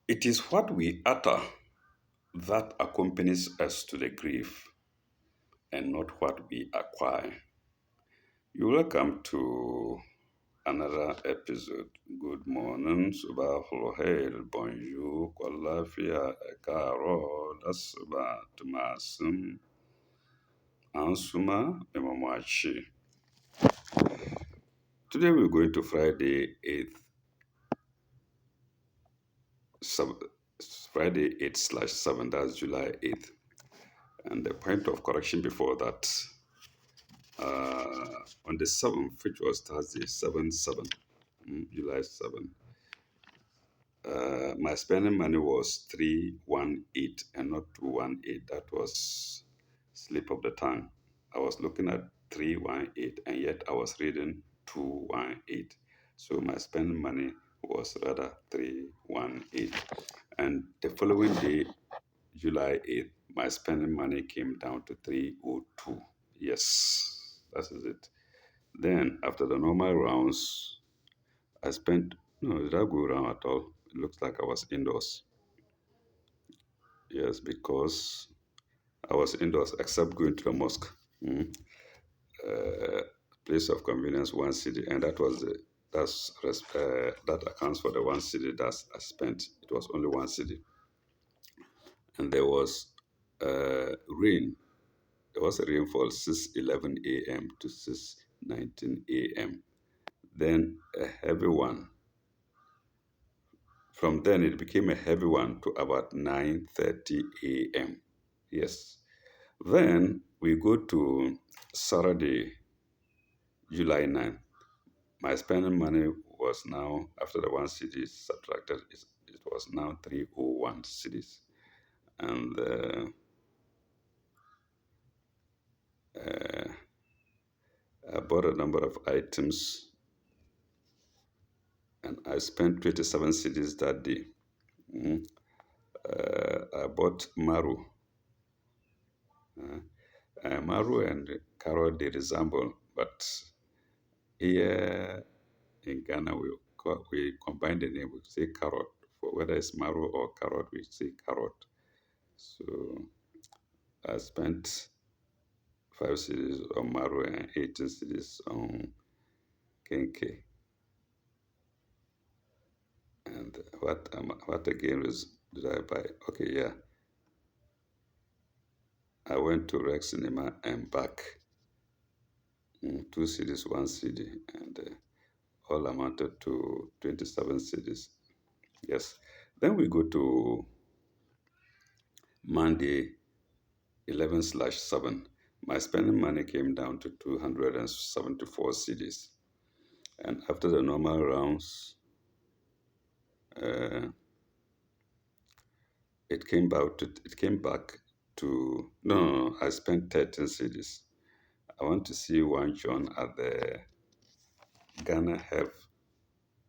It is what we utter that accompanies us to the grave and not what we acquire. You're welcome to another episode. Good morning, Subahul Hail, Bonjour, Kwalafia, Ekaro, Dasba, Tumasum, Ansuma, Memamachi. Today we're going to Friday 8th, Friday 8/7, that's July 8th. And the point of correction before that, on the 7th, which was Thursday, 7/7, July 7, my spending money was 318 and not 218. That was slip of the tongue. I was looking at 318 and yet I was reading 218. So my spending money was rather 318. And the following day, July 8th, my spending money came down to 302. Yes, that is it. Then, after the normal rounds, I spent, no, did I go around at all? It looks like I was indoors. Yes, because I was indoors except going to the mosque. Mm. Uh, Place of convenience, one city, and that accounts for the one city that I spent. It was only one city, and there was rain. There was a rainfall 6:11 a.m. to 6:19 a.m. Then a heavy one. From then it became a heavy one to about 9:30 a.m. Yes. Then we go to Saturday, July 9th. My spending money was now, after the one city is subtracted, it was now 301 cities. And I bought a number of items and I spent 27 cities that day. Mm. I bought Maru. Maru and carrot, they resemble, but here in Ghana, we combine the name, we say carrot. For whether it's Maru or carrot, we say carrot. So I spent 5 cities on Maru and 18 cities on Kenke. And what again did I buy? Okay, yeah. I went to Rex Cinema and back. 2 cities, one city, and all amounted to 27 cities. Yes. Then we go to Monday, 11/7. My spending money came down to 274 cities. And after the normal rounds, uh, it came back to no, I spent 13 cities. I want to see one John at the Ghana Health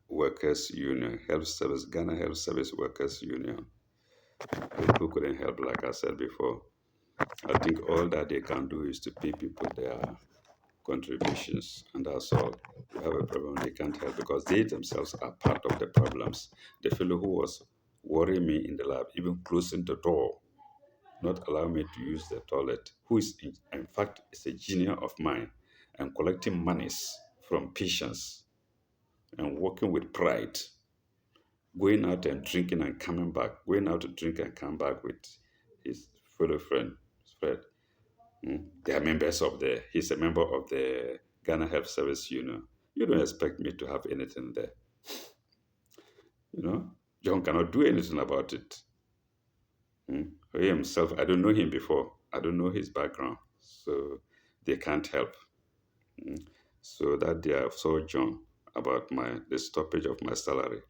Workers Union, Ghana Health Service Workers Union. People couldn't help, like I said before. I think all that they can do is to pay people their contributions, and that's all. You have a problem, they can't help because they themselves are part of the problems. The fellow who was worrying me in the lab, even closing the door, not allowing me to use the toilet, who is in fact is a junior of mine, and collecting monies from patients and working with pride, going out and drinking and coming back, going out to drink and come back with his fellow friend, Fred. They are members of he's a member of the Ghana Health Service Union. You don't expect me to have anything there. John cannot do anything about it. He himself, I don't know him before. I don't know his background. So they can't help. So that day I saw John about the stoppage of my salary.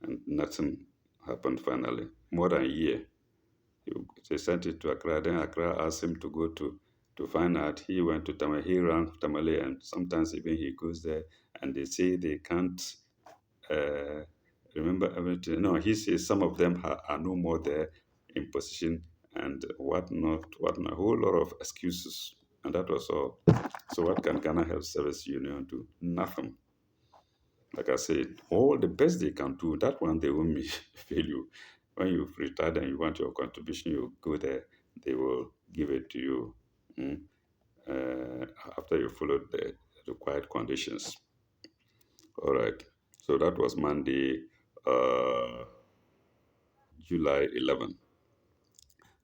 And nothing happened finally. More than a year. They sent it to Accra. Then Accra asked him to go to find out. He went to Tamale. He ran Tamale, and sometimes even he goes there, and they say they can't uh, remember everything. No, he says some of them are no more there in position and whatnot. A whole lot of excuses, and that was all. So what can Ghana Health Service Union do? Nothing. Like I said, all the best they can do, that one they won't fail you. When you've retired and you want your contribution, you go there, they will give it to you, mm, uh, after you followed the required conditions. All right. So that was Monday, uh, July 11th.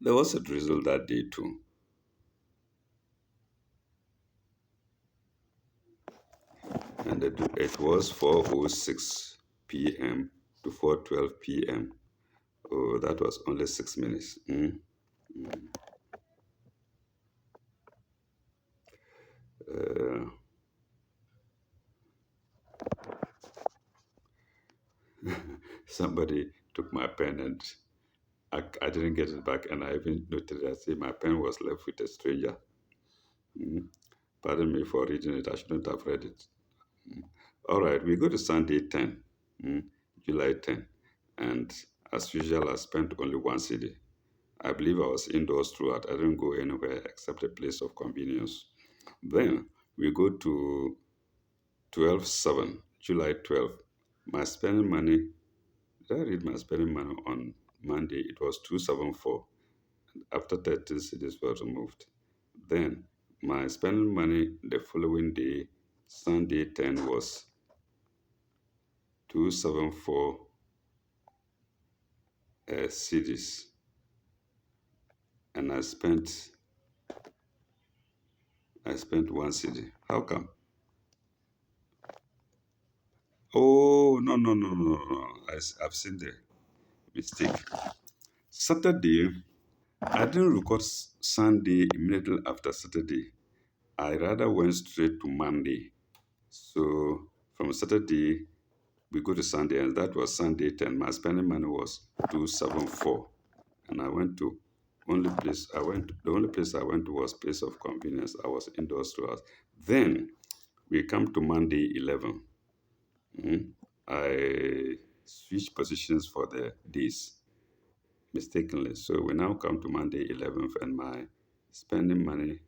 There was a drizzle that day too. And it was 4:06 p.m. to 4:12 p.m. Oh, that was only 6 minutes. Uh, Somebody took my pen and I didn't get it back, and I even noted that say my pen was left with a stranger. Mm. Pardon me for reading it. I shouldn't have read it. Mm. All right, we go to Sunday 10, mm, July 10, and as usual, I spent only one city. I believe I was indoors throughout. I didn't go anywhere except a place of convenience. Then we go to 12/7, July 12th. My spending money, did I read my spending money on Monday? It was 274 after 13 cities were removed. Then my spending money the following day, Sunday 10, was 274 cities, and I spent one city. How come? Oh, no, no, no, no, no. I've seen the mistake. Saturday, I didn't record Sunday immediately after Saturday. I rather went straight to Monday. So from Saturday, we go to Sunday, and that was Sunday 10. My spending money was 274. And I went to the only place I went to was place of convenience. I was indoors throughout. Then we come to Monday 11. Mm. I switched positions for the days mistakenly. So we now come to Monday 11th, and my spending money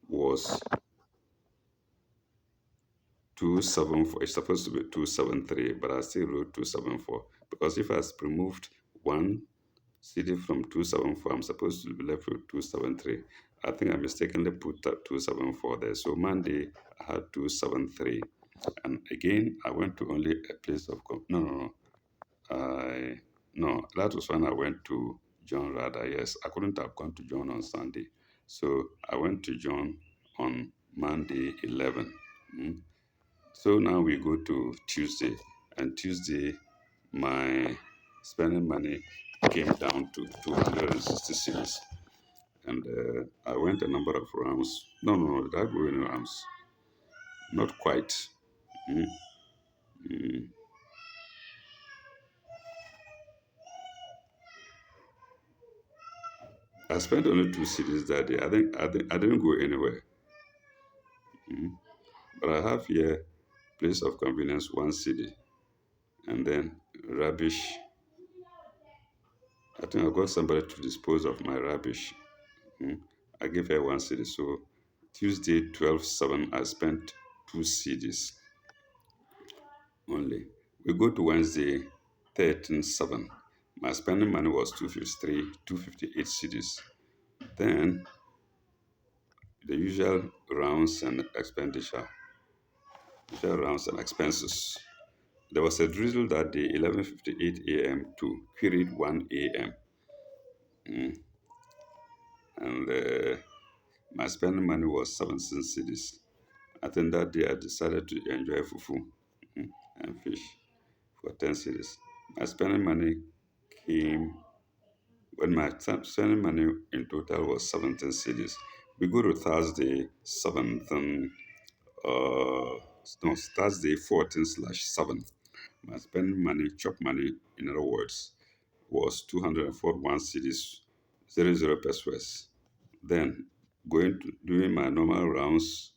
was 274. It's supposed to be 273, but I still wrote 274 because if I removed one city from 274, I'm supposed to be left with 273. I think I mistakenly put that 274 there. So Monday I had 273, and again I went to only a place of no, no, no. I no, that was when I went to John rather. Yes, I couldn't have gone to John on Sunday. So I went to John on Monday 11. Mm. So now we go to Tuesday, and Tuesday my spending money came down to 260 cedis. And I went a number of rounds. No, no, no, that were in rounds. Not quite. Mm, mm. I spent only two cities that day. I didn't go anywhere. Mm. But I have here place of convenience, one city, and then rubbish. I think I got somebody to dispose of my rubbish. Mm. I gave her one city. So Tuesday 12/7, I spent two cities only. We go to Wednesday 13/7. My spending money was 253, 258 cities. Then the usual rounds and expenses. There was a drizzle that day, 11:58 a.m. to period 1 a.m. Mm. And my spending money was 17 cities. I think that day I decided to enjoy fufu, mm, and fish for 10 cities. My spending money came when my spending money in total was 17 cities. We go to Thursday 7th, uh, no, Thursday 14/7. My spending money, chop money, in other words, was 241 cities, 00 pesos. Then going to doing my normal rounds,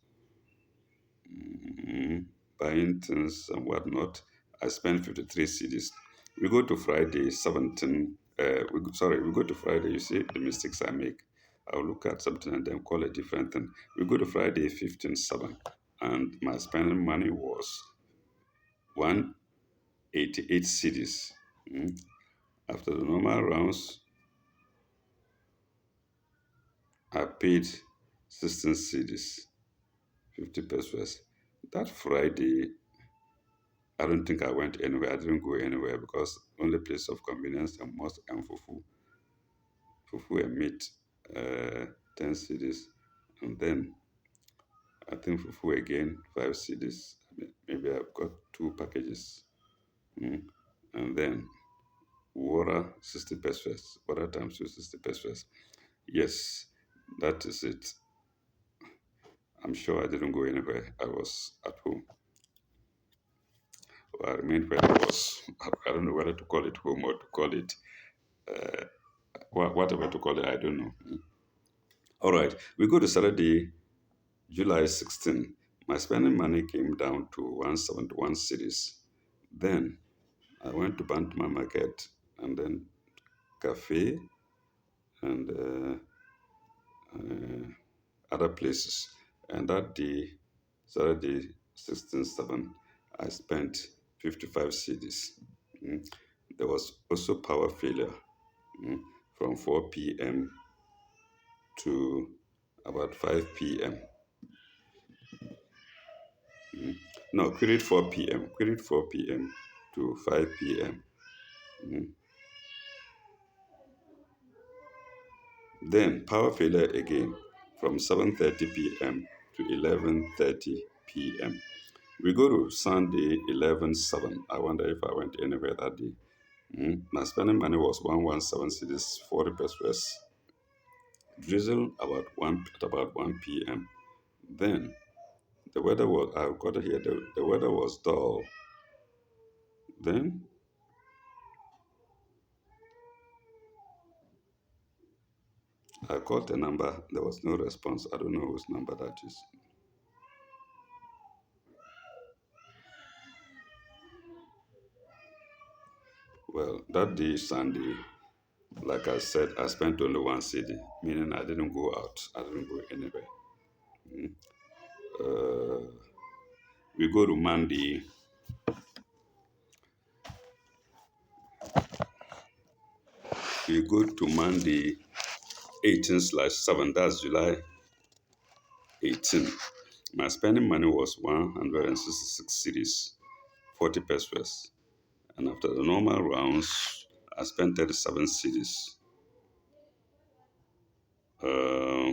mm, buying things and whatnot, I spent 53 cities. We go to Friday 17. We go to Friday. You see the mistakes I make. I'll look at something and then call a different thing. We go to Friday 15/7, and my spending money was 188 cities. Mm. After the normal rounds, I paid 16 cities, 50 pesos. That Friday, I don't think I went anywhere. I didn't go anywhere because only place of convenience and most and fufu and meat, 10 cities. And then I think fufu again, 5 cities. Maybe I've got two packages. Mm. And then water, 60 pesos. Water times two, 60 pesos. Yes, that is it. I'm sure I didn't go anywhere. I was at home. Well, I remained where I was. I don't know whether to call it home or to call it whatever to call it. I don't know. All right, we go to Saturday, July 16. My spending money came down to 171 cities. Then I went to Bantama Market and then Cafe and other places. And that day, Saturday, 16/7, I spent 55 cedis. Mm. There was also power failure, mm, from 4 p.m. to about 5 p.m. Mm. No, queried 4 p.m. Queried 4 p.m. to 5 p.m. Mm. Then power failure again from 7:30 p.m. to 11:30 p.m. We go to Sunday 11/7. I wonder if I went anywhere that day. Mm. My spending money was 117 cities, 40 pesos. Drizzle at about 1 p.m. Then the weather was, I got here, the weather was dull. Then I called the number, there was no response. I don't know whose number that is. Well, that day, Sunday, like I said, I spent only one city, meaning I didn't go out, I didn't go anywhere. Mm. Uh, we go to Monday. We go to Monday 18/7. That's July 18. My spending money was 166 cities, 40 pesos. And after the normal rounds, I spent 37 cities. Uh,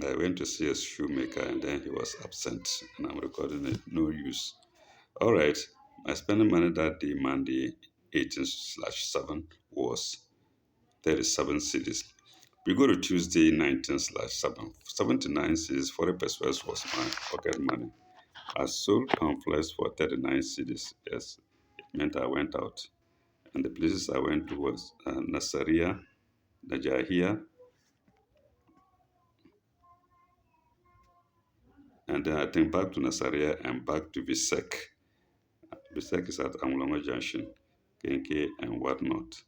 I went to see a shoemaker and then he was absent, and I'm recording it. No use. All right. My spending money that day, Monday 18/7, was 37 cities. We go to Tuesday 19/7. 79 cities, 40 pesos was my pocket money. I sold pamphlets for 39 cities. Yes, it meant I went out. And the places I went to was Nasiriyah, Najahia, and then I think back to Nasiriyah and back to Visek. Visek is at Amulongo Junction, Kenke, and whatnot.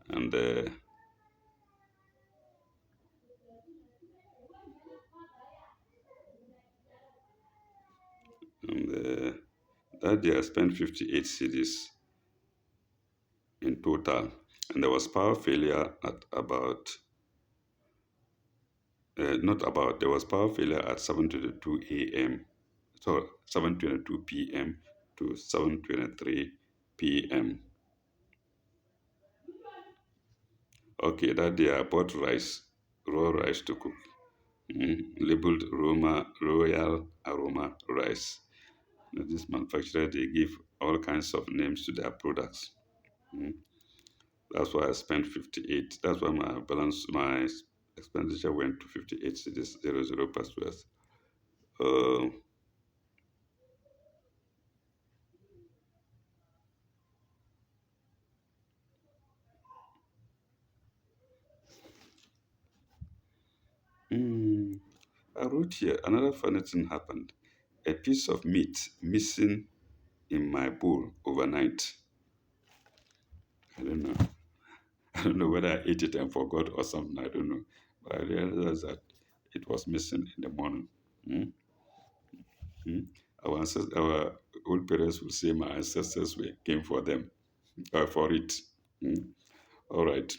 And, and that day I spent 58 cities in total. And there was power failure at about, not about, there was power failure at 7:22 a.m. So 7:22 p.m. to 7:23 p.m. Okay, that day I bought rice, raw rice to cook, labeled Royal Aroma Rice. Now, this manufacturer, they give all kinds of names to their products. Mm. That's why I spent 58. That's why my expenditure went to 58 cities, 00 pesos. Uh, mm, I wrote here, another funny thing happened. A piece of meat missing in my bowl overnight. I don't know. I don't know whether I ate it and forgot or something. I don't know. But I realized that it was missing in the morning. Mm, mm. Our old parents would say my ancestors came for them, for it. Mm. All right.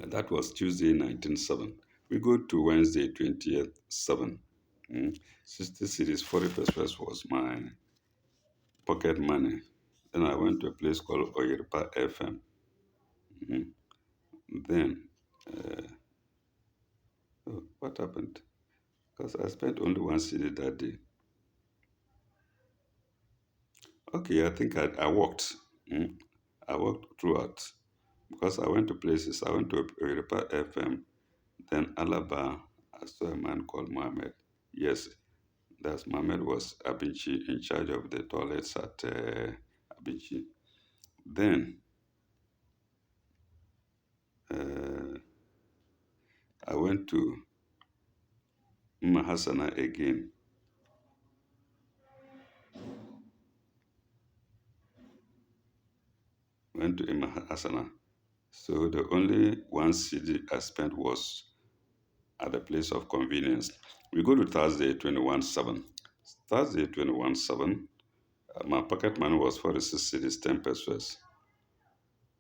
That was Tuesday, 19/7. We go to Wednesday, 20th, 7. Mm. 60 cities, 40 pesos was my pocket money. Then I went to a place called Oyirpa FM. Mm. Then, uh, oh, what happened? Because I spent only one city that day. Okay, I think I walked. Mm. I walked throughout because I went to places. I went to Oyirpa FM, then Alaba. I saw a man called Mohammed. Yes, that's Mohammed was Abinchi in charge of the toilets at Abinchi. Then uh, I went to Mahasana again. Went to Mahasana. So the only one city I spent was at the place of convenience. We go to Thursday 21/7. Thursday 21/7, my pocket money was 46 cities, 10 pesos.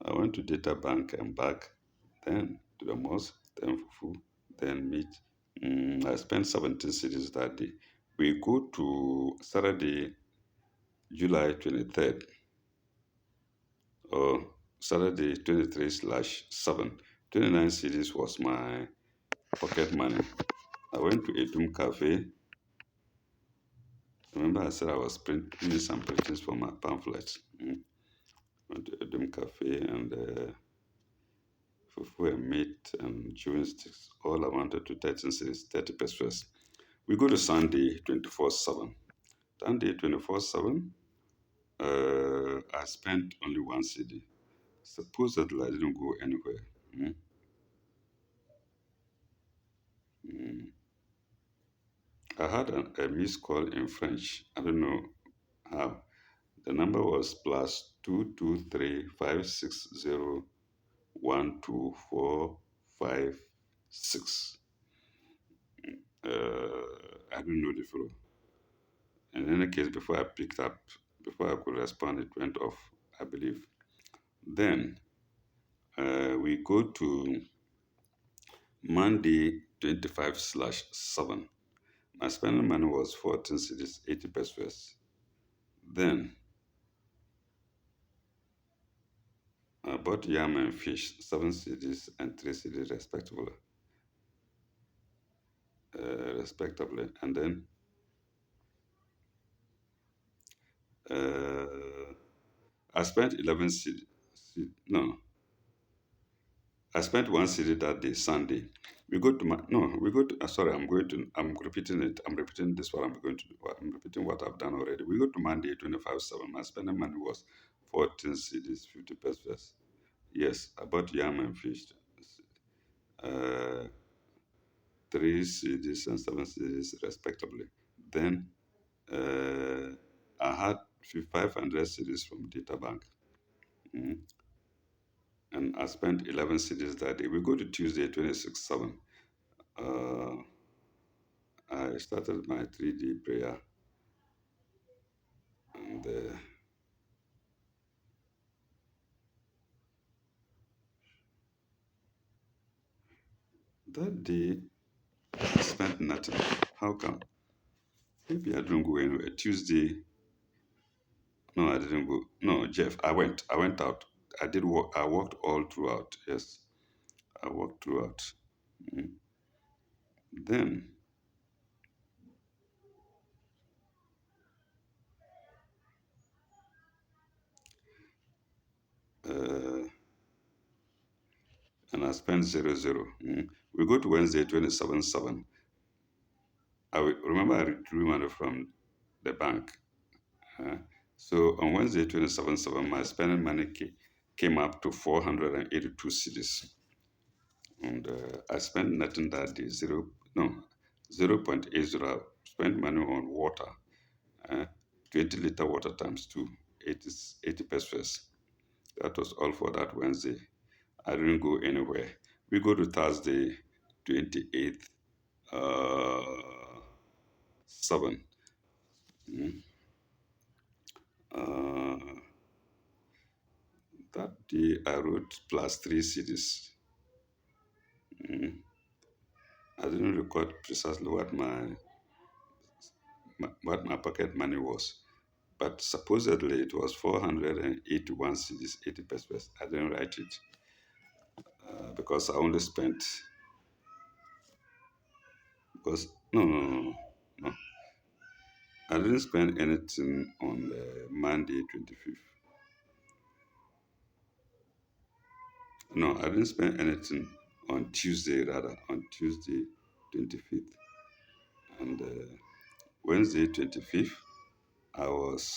I went to data bank and back, then to the mosque, then fufu, then meat. I spent 17 cities that day. We go to Saturday, July 23rd, or Saturday 23/7. 29 cities was my pocket money. I went to Edum Cafe. Remember, I said I was doing some printings for my pamphlets. Went to Edum Cafe and fufu and meat and chewing sticks, all amounted to 13 cities, 30 pesos. We go to Sunday 24/7. Sunday 24/7, I spent only one city. Supposedly, I didn't go anywhere. Mm, mm. I had a missed call in French. I don't know how. The number was +223 560 12456. I don't know the flow. In any case, before I picked up, before I could respond, it went off, I believe. Then we go to Monday 25/7. My spending money was 14 cities, 80 pesos. Then I bought yam and fish, 7 cities and 3 cities respectively. And then uh, I spent 11 cities. No, I spent one city that day, Sunday. We go to no, we go to. Sorry, I'm repeating it. I'm repeating this. What I'm going to do. I'm repeating what I've done already. We go to Monday 25/7. My spending money was 14 cities, 50 pesos. Yes, I bought yam and fish. Uh, 3 cities and 7 cities respectively. Then I had 500 cities from Data Bank. Mm. And I spent 11 cities that day. We go to Tuesday 26/7. Uh, I started my 3D prayer, and that day I spent nothing. How come? Maybe I didn't go anywhere. Tuesday, no, I didn't go. No, Jeff, I went. I went out. I did work. I walked all throughout. Yes, I walked throughout. Mm. Then, uh, and I spent 0 0. We go to Wednesday 27/7. Remember I withdrew money from the bank. Uh, so on Wednesday 27/7, my spending money came up to 482 cities. And I spent nothing that day, 0.80. Spent money on water, uh, 20 liter water times 2, 80 pesos. That was all for that Wednesday. I didn't go anywhere. We go to Thursday, 28th, 7. Mm. Uh, that day I wrote plus 3 cities. Mm. I didn't record precisely what my pocket money was, but supposedly it was 481 cities, 80 pesos. I didn't write it because I only spent because no. I didn't spend anything on Monday 25th. No, I didn't spend anything on Tuesday, rather, on Tuesday 25th. And Wednesday 25th, I was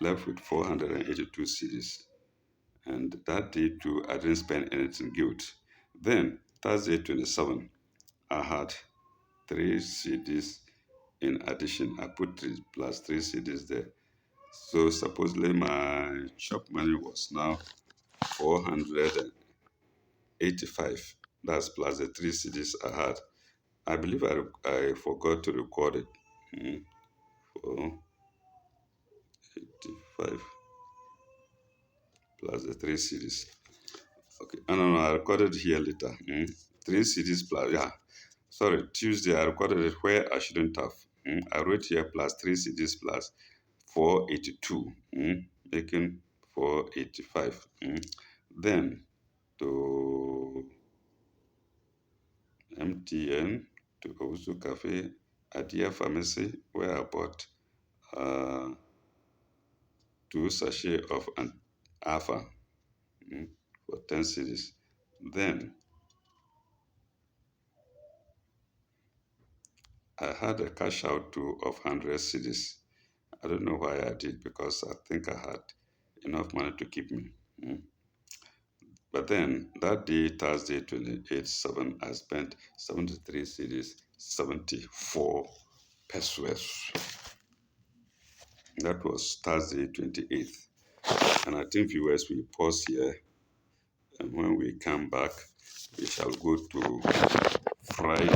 left with 482 CDs. And that day too, I didn't spend anything good. Then, Thursday 27th, I had 3 CDs in addition. I put 3 plus 3 CDs there. So supposedly my shop money was now 485. That's plus the 3 CDs I had. I believe I forgot to record it. 485 plus the 3 CDs. Okay. No, I recorded here later. 3 CDs plus, yeah. Sorry, Tuesday I recorded it where I shouldn't have. I wrote here plus 3 CDs plus 482, making 485. Then to MTN, to Owusu Cafe, Adia Pharmacy, where I bought uh, 2 sachets of an alpha for 10 cities. Then I had a cash out too of 100 cities. I don't know why I did because I think I had enough money to keep me. But then that day, Thursday, 28/7, I spent 73 cities, 74 pesos. That was Thursday, 28th. And I think viewers will pause here. And when we come back, we shall go to Friday,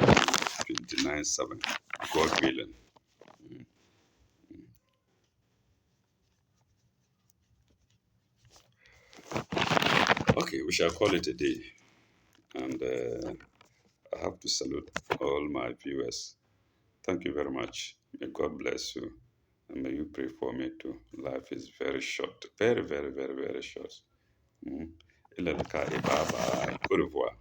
29/7, God willing. Okay, we shall call it a day. And I have to salute all my viewers. Thank you very much. May God bless you. And may you pray for me too. Life is very short. Very, very, very, very short. Bye bye. Au revoir.